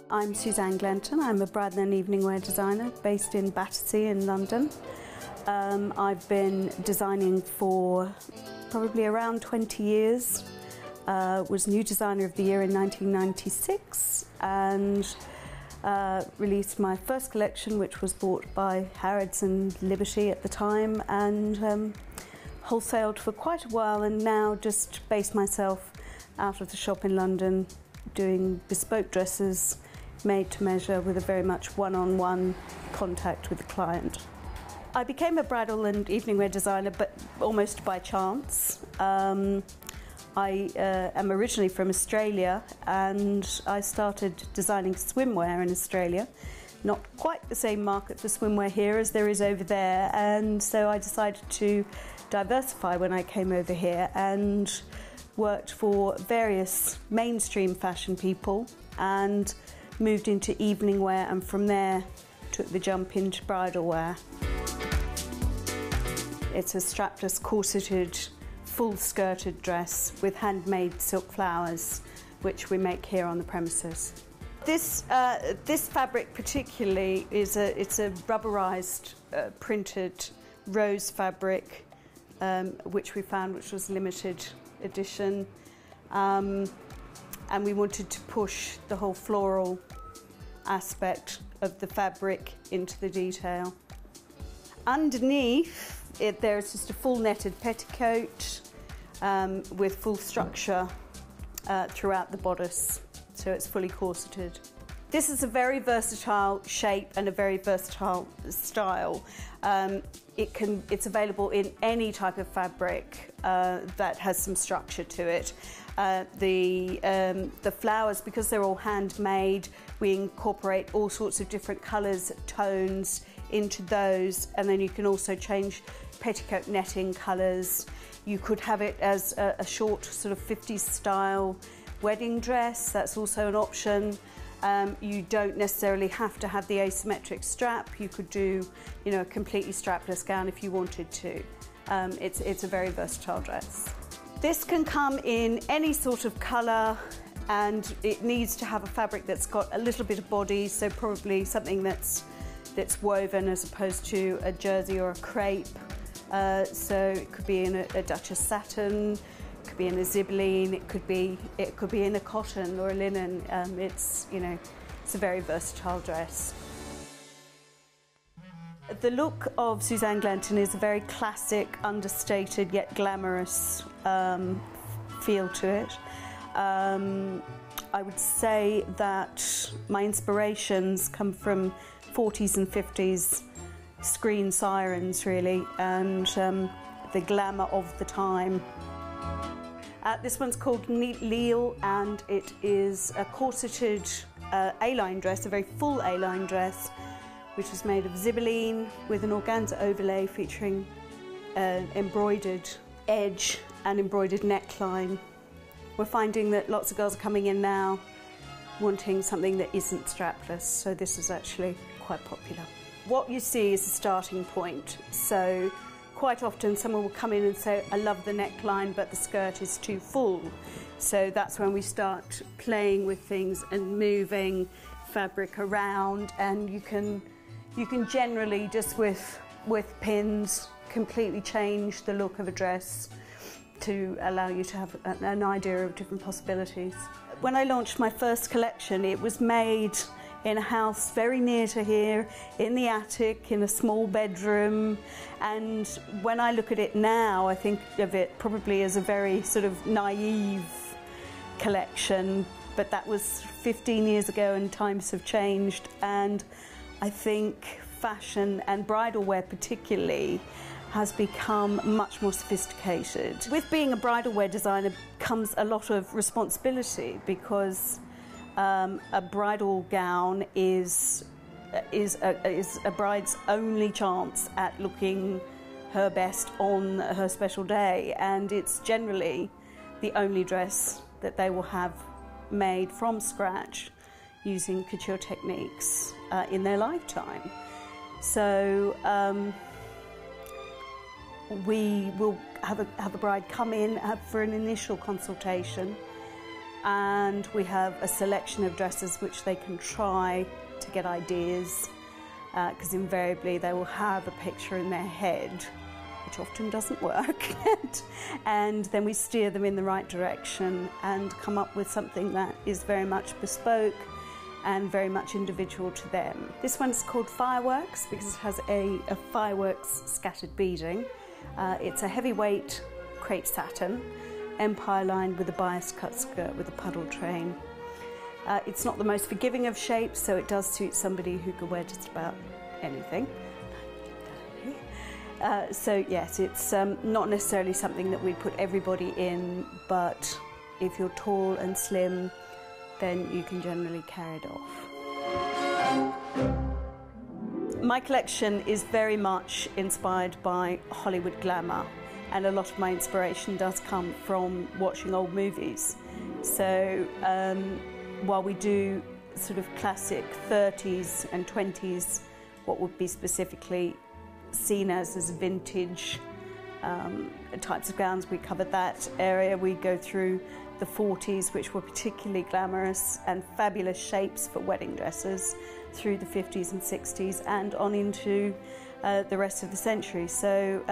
I'm Suzanne Glenton. I'm a bridal and evening wear designer based in Battersea in London. I've been designing for probably around 20 years. Was New Designer of the Year in 1996 and released my first collection, which was bought by Harrods and Liberty at the time, and wholesaled for quite a while, and now just based myself out of the shop in London doing bespoke dresses made to measure with a very much one-on-one contact with the client. I became a bridal and evening wear designer, but almost by chance. I am originally from Australia, and I started designing swimwear in Australia. Not quite the same market for swimwear here as there is over there, and so I decided to diversify when I came over here and worked for various mainstream fashion people and moved into evening wear, and from there took the jump into bridal wear. It's a strapless, corseted, full skirted dress with handmade silk flowers, which we make here on the premises. This fabric particularly it's a rubberized printed rose fabric, which we found which was limited edition, and we wanted to push the whole floral aspect of the fabric into the detail. Underneath there's just a full netted petticoat with full structure throughout the bodice, so it's fully corseted. This is a very versatile shape and a very versatile style. It's available in any type of fabric that has some structure to it. The flowers, because they're all handmade, we incorporate all sorts of different colours, tones into those, and then you can also change petticoat netting colours. You could have it as a short sort of 50s style wedding dress, that's also an option. You don't necessarily have to have the asymmetric strap. You could do, a completely strapless gown if you wanted to. It's a very versatile dress. This can come in any sort of colour, and it needs to have a fabric that's got a little bit of body, so probably something that's woven as opposed to a jersey or a crepe. So it could be in a Duchess satin, it could be in a zibeline, it could be in a cotton or a linen. It's a very versatile dress. The look of Suzanne Glenton is a very classic, understated yet glamorous feel to it. I would say that my inspirations come from 40s and 50s screen sirens, really, and the glamour of the time. This one's called Lille, and it is a corseted A-line dress, a very full A-line dress, which is made of zibeline with an organza overlay featuring an embroidered edge and embroidered neckline. We're finding that lots of girls are coming in now wanting something that isn't strapless, so this is actually quite popular. What you see is the starting point, so quite often someone will come in and say, I love the neckline but the skirt is too full. So that's when we start playing with things and moving fabric around, and you can generally just with pins completely change the look of a dress to allow you to have an idea of different possibilities. When I launched my first collection, it was made in a house very near to here, in the attic, in a small bedroom, and when I look at it now, I think of it probably as a very sort of naive collection, but that was 15 years ago and times have changed, and I think fashion and bridal wear particularly has become much more sophisticated. With being a bridal wear designer comes a lot of responsibility, because a bridal gown is a bride's only chance at looking her best on her special day, and it's generally the only dress that they will have made from scratch using couture techniques in their lifetime. So we will have a bride come in for an initial consultation, and we have a selection of dresses which they can try to get ideas, because invariably they will have a picture in their head, which often doesn't work, and then we steer them in the right direction and come up with something that is very much bespoke and very much individual to them. This one's called Fireworks because it has a fireworks scattered beading. It's a heavyweight crepe satin, empire lined with a bias cut skirt with a puddle train. It's not the most forgiving of shapes, so it does suit somebody who can wear just about anything. So yes, it's not necessarily something that we'd put everybody in, but if you're tall and slim, then you can generally carry it off. My collection is very much inspired by Hollywood glamour, and a lot of my inspiration does come from watching old movies. So while we do sort of classic 30s and 20s, what would be specifically seen as vintage types of gowns, we covered that area. We go through the 40s, which were particularly glamorous and fabulous shapes for wedding dresses, through the 50s and 60s and on into the rest of the century. So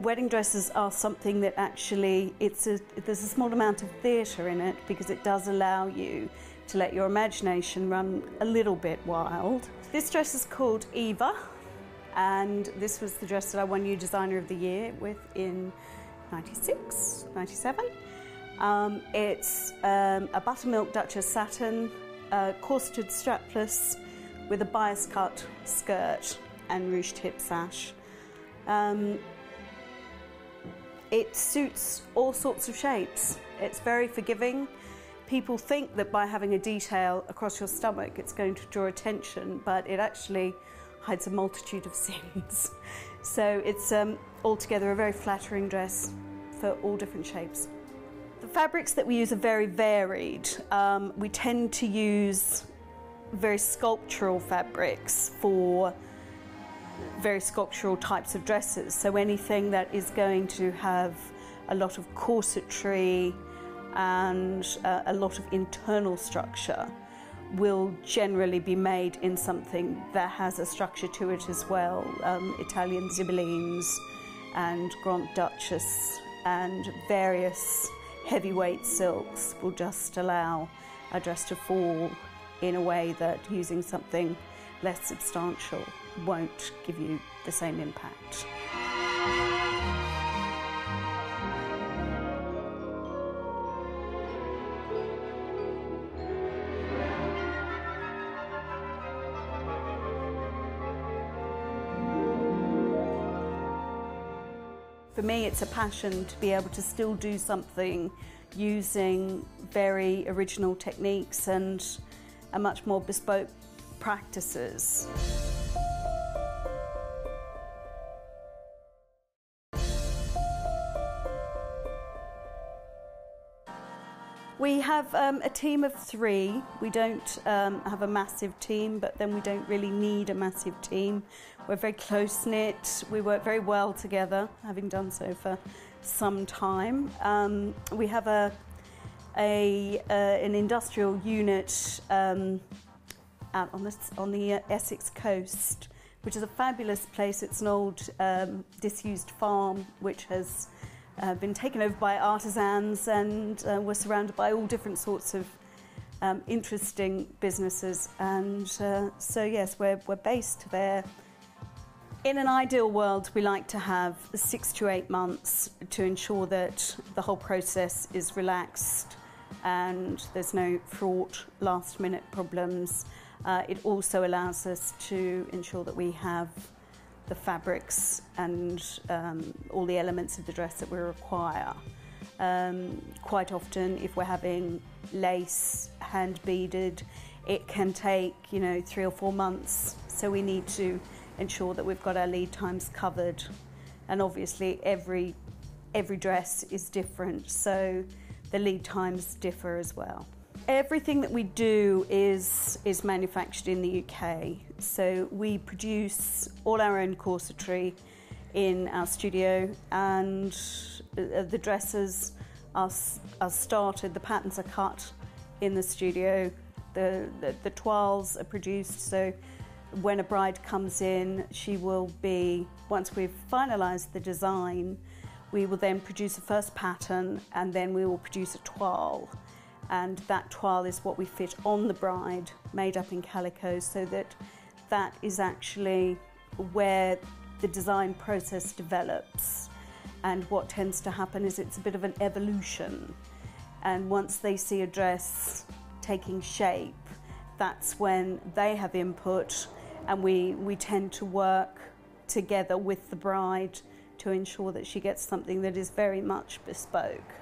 wedding dresses are something that actually, there's a small amount of theatre in it, because it does allow you to let your imagination run a little bit wild. This dress is called Eva, and this was the dress that I won New Designer of the Year with in 96, 97. It's a buttermilk Duchess satin, corseted strapless with a bias cut skirt and ruched hip sash. It suits all sorts of shapes. It's very forgiving. People think that by having a detail across your stomach it's going to draw attention, but it actually hides a multitude of sins. So it's altogether a very flattering dress for all different shapes. The fabrics that we use are very varied. We tend to use very sculptural fabrics for very sculptural types of dresses. So anything that is going to have a lot of corsetry and a lot of internal structure will generally be made in something that has a structure to it as well. Italian zibellines and Grand Duchess and various heavyweight silks will just allow a dress to fall in a way that using something less substantial won't give you the same impact. For me, it's a passion to be able to still do something using very original techniques and a much more bespoke practices. We have a team of 3. We don't have a massive team, but then we don't really need a massive team. We're very close-knit. We work very well together, having done so for some time. We have an industrial unit out on the Essex coast, which is a fabulous place. It's an old disused farm which has been taken over by artisans, and we're surrounded by all different sorts of interesting businesses. And so yes, we're based there. In an ideal world, we like to have 6 to 8 months to ensure that the whole process is relaxed and there's no fraught last-minute problems. It also allows us to ensure that we have the fabrics and all the elements of the dress that we require. Quite often, if we're having lace hand beaded, it can take 3 or 4 months. So we need to ensure that we've got our lead times covered, and obviously every dress is different, so the lead times differ as well. Everything that we do is manufactured in the UK, so we produce all our own corsetry in our studio, and the dresses are started, the patterns are cut in the studio, the toiles are produced, so when a bride comes in, she will be, once we've finalised the design, we will then produce a first pattern and then we will produce a toile. And that toile is what we fit on the bride, made up in calico, so that is actually where the design process develops. And what tends to happen is it's a bit of an evolution. And once they see a dress taking shape, that's when they have input, and we tend to work together with the bride to ensure that she gets something that is very much bespoke.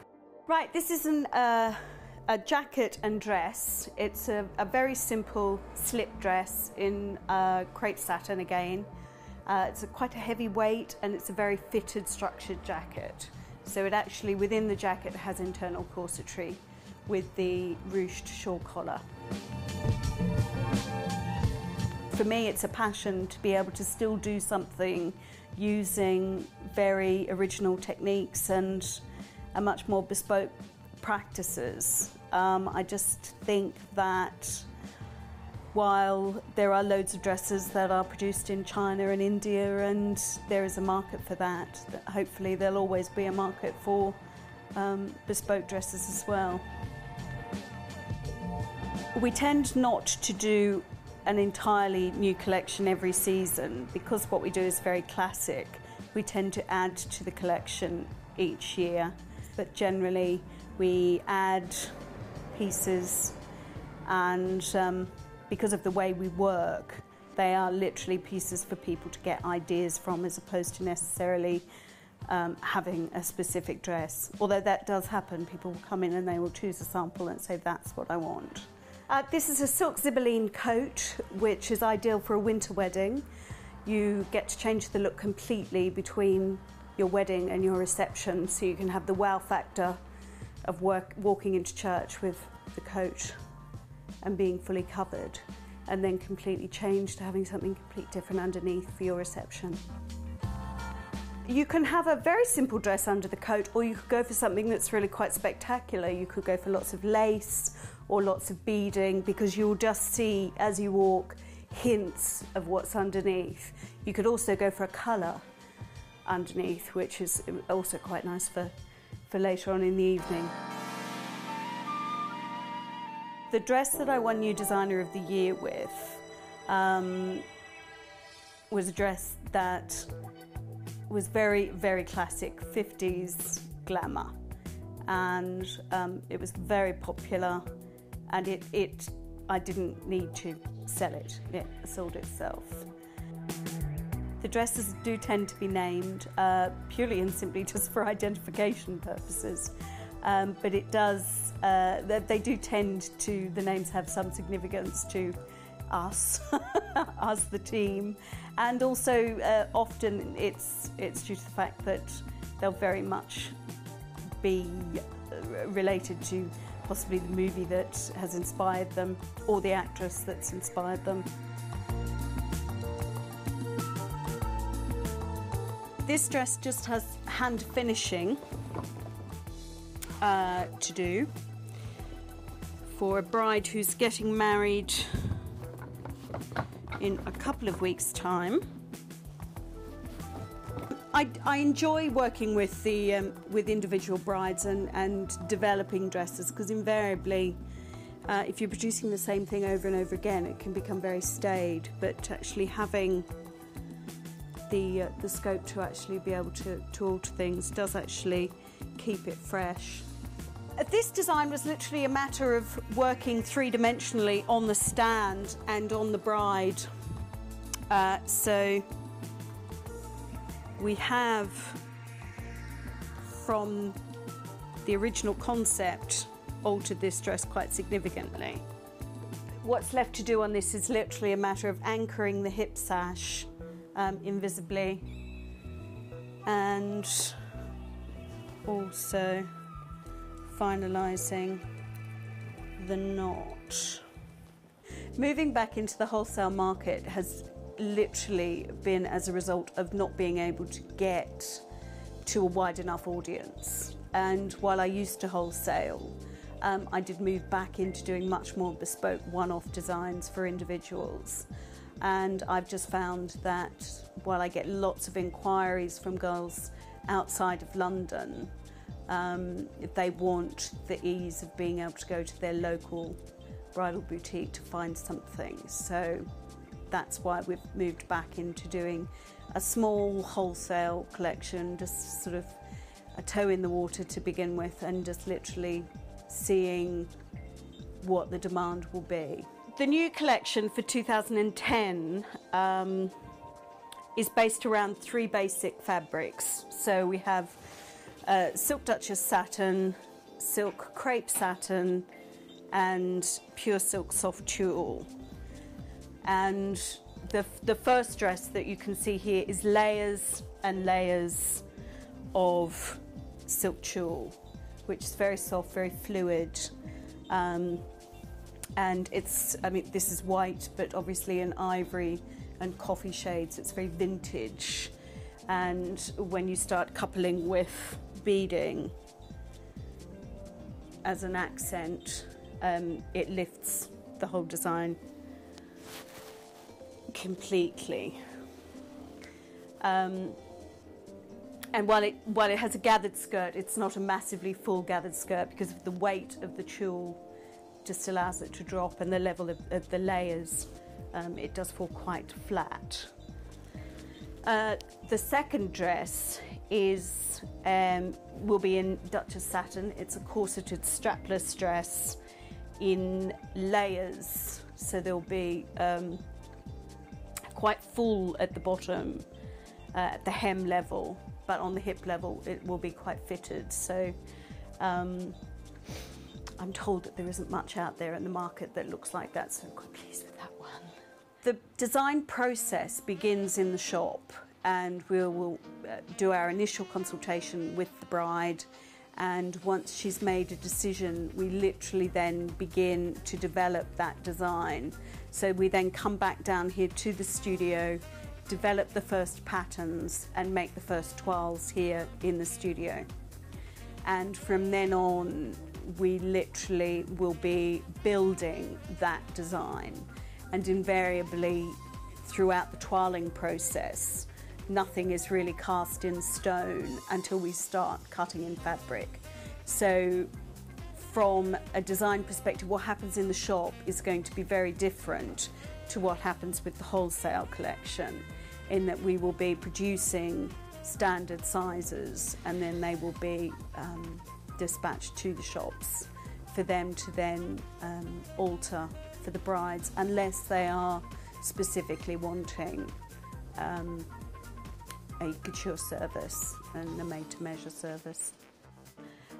Right, this is a jacket and dress. It's a very simple slip dress in crepe satin again. It's quite a heavy weight, and it's a very fitted, structured jacket. So it actually, within the jacket, has internal corsetry with the ruched shawl collar. For me, it's a passion to be able to still do something using very original techniques and a much more bespoke practices. I just think that while there are loads of dresses that are produced in China and India, and there is a market for that hopefully there'll always be a market for bespoke dresses as well. We tend not to do an entirely new collection every season because what we do is very classic. We tend to add to the collection each year, but generally we add pieces, and because of the way we work, they are literally pieces for people to get ideas from, as opposed to necessarily having a specific dress. Although that does happen, people will come in and they will choose a sample and say, that's what I want. This is a silk zibeline coat, which is ideal for a winter wedding. You get to change the look completely between your wedding and your reception, so you can have the wow factor of walking into church with the coat and being fully covered, and then completely change to having something completely different underneath for your reception. You can have a very simple dress under the coat, or you could go for something that's really quite spectacular. You could go for lots of lace or lots of beading, because you'll just see as you walk hints of what's underneath. You could also go for a colour underneath, which is also quite nice for later on in the evening. The dress that I won New Designer of the Year with was a dress that was very, very classic 50s glamour, and it was very popular, and I didn't need to sell it, it sold itself. The dresses do tend to be named purely and simply just for identification purposes, but it does, they do tend to, the names have some significance to us, us the team, and also often it's due to the fact that they'll very much be related to possibly the movie that has inspired them, or the actress that's inspired them. This dress just has hand finishing to do for a bride who's getting married in a couple of weeks' time. I enjoy working with individual brides and developing dresses, because invariably if you're producing the same thing over and over again, it can become very staid, but actually having the scope to actually be able to alter things does actually keep it fresh. This design was literally a matter of working three-dimensionally on the stand and on the bride. So we have, from the original concept, altered this dress quite significantly. What's left to do on this is literally a matter of anchoring the hip sash invisibly, and also finalising the knot. Moving back into the wholesale market has literally been as a result of not being able to get to a wide enough audience. and while I used to wholesale, I did move back into doing much more bespoke one-off designs for individuals. And I've just found that while I get lots of inquiries from girls outside of London, they want the ease of being able to go to their local bridal boutique to find something. So that's why we've moved back into doing a small wholesale collection, just sort of a toe in the water to begin with, and just literally seeing what the demand will be. The new collection for 2010 is based around 3 basic fabrics. So we have silk Duchess satin, silk crepe satin, and pure silk soft tulle. And the first dress that you can see here is layers and layers of silk tulle, which is very soft, very fluid. And it's, I mean, this is white, but obviously in ivory and coffee shades. It's very vintage. And when you start coupling with beading as an accent, it lifts the whole design completely. And while it has a gathered skirt, it's not a massively full gathered skirt because of the weight of the tulle. Just allows it to drop, and the level of the layers, it does fall quite flat. The second dress is will be in Duchess satin. It's a corseted strapless dress in layers, so there'll be quite full at the bottom at the hem level, but on the hip level it will be quite fitted. So I'm told that there isn't much out there in the market that looks like that, so I'm quite pleased with that one. The design process begins in the shop, and we will do our initial consultation with the bride, and once she's made a decision, we literally then begin to develop that design. So we then come back down here to the studio, develop the first patterns, and make the first toiles here in the studio. And from then on, we literally will be building that design, and invariably throughout the toiling process, nothing is really cast in stone until we start cutting in fabric. So from a design perspective, what happens in the shop is going to be very different to what happens with the wholesale collection, in that we will be producing standard sizes and then they will be dispatched to the shops for them to then alter for the brides, unless they are specifically wanting a couture service and a made-to-measure service.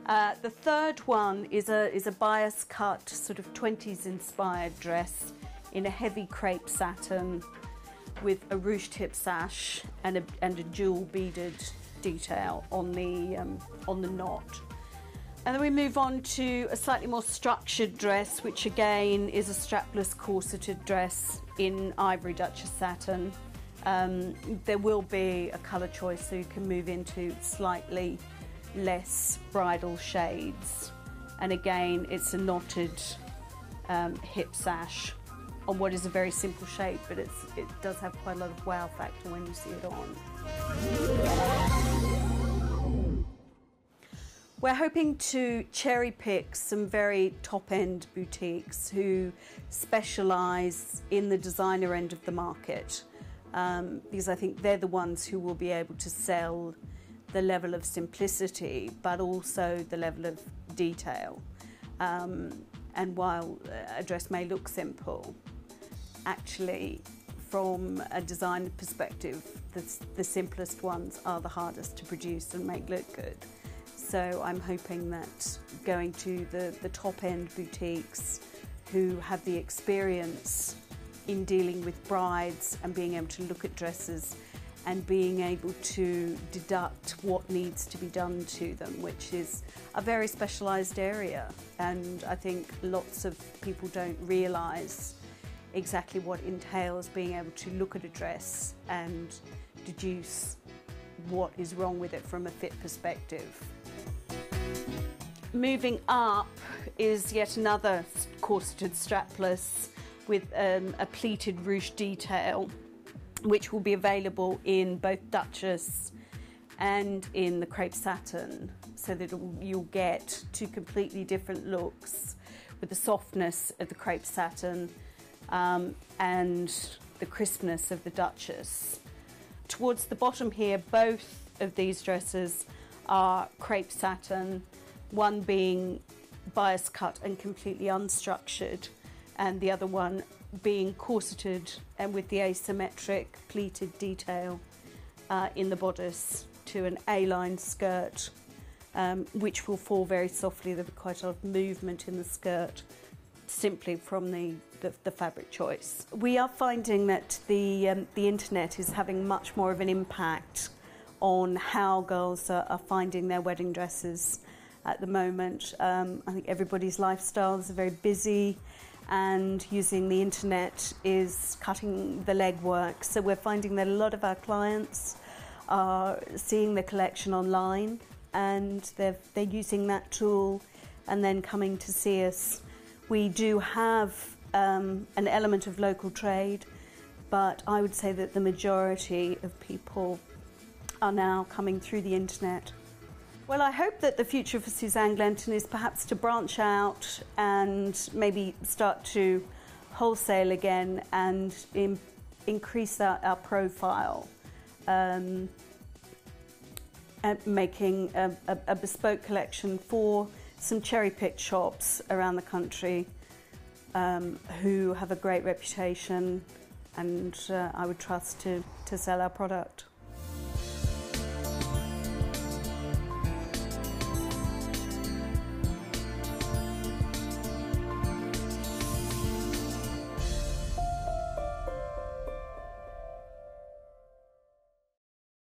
The third one is a bias cut sort of 20s inspired dress in a heavy crepe satin with a ruched hip sash and a jewel beaded detail on the knot. And then we move on to a slightly more structured dress, which again is a strapless corseted dress in ivory Duchess satin. There will be a colour choice, so you can move into slightly less bridal shades. And again, it's a knotted hip sash on what is a very simple shape, but it does have quite a lot of wow factor when you see it on. We're hoping to cherry pick some very top-end boutiques who specialise in the designer end of the market, because I think they're the ones who will be able to sell the level of simplicity but also the level of detail. And while a dress may look simple, actually from a design perspective, the simplest ones are the hardest to produce and make look good. So I'm hoping that going to the top-end boutiques who have the experience in dealing with brides and being able to look at dresses and being able to deduct what needs to be done to them, which is a very specialised area. And I think lots of people don't realise exactly what entails being able to look at a dress and deduce what is wrong with it from a fit perspective. Moving up is yet another corseted strapless with a pleated ruche detail, which will be available in both Duchess and in the crepe satin, so that you'll get two completely different looks with the softness of the crepe satin and the crispness of the Duchess. Towards the bottom here, both of these dresses are crepe satin, one being bias cut and completely unstructured, and the other one being corseted and with the asymmetric pleated detail in the bodice to an A-line skirt, which will fall very softly. There'll be quite a lot of movement in the skirt simply from the fabric choice. We are finding that the internet is having much more of an impact on how girls are finding their wedding dresses at the moment. I think everybody's lifestyles are very busy, and using the internet is cutting the legwork. So we're finding that a lot of our clients are seeing the collection online, and they're using that tool and then coming to see us. We do have an element of local trade, but I would say that the majority of people are now coming through the internet. Well, I hope that the future for Suzanne Glenton is perhaps to branch out and maybe start to wholesale again and increase our profile, and making a bespoke collection for some cherry-picked shops around the country who have a great reputation and I would trust to sell our product.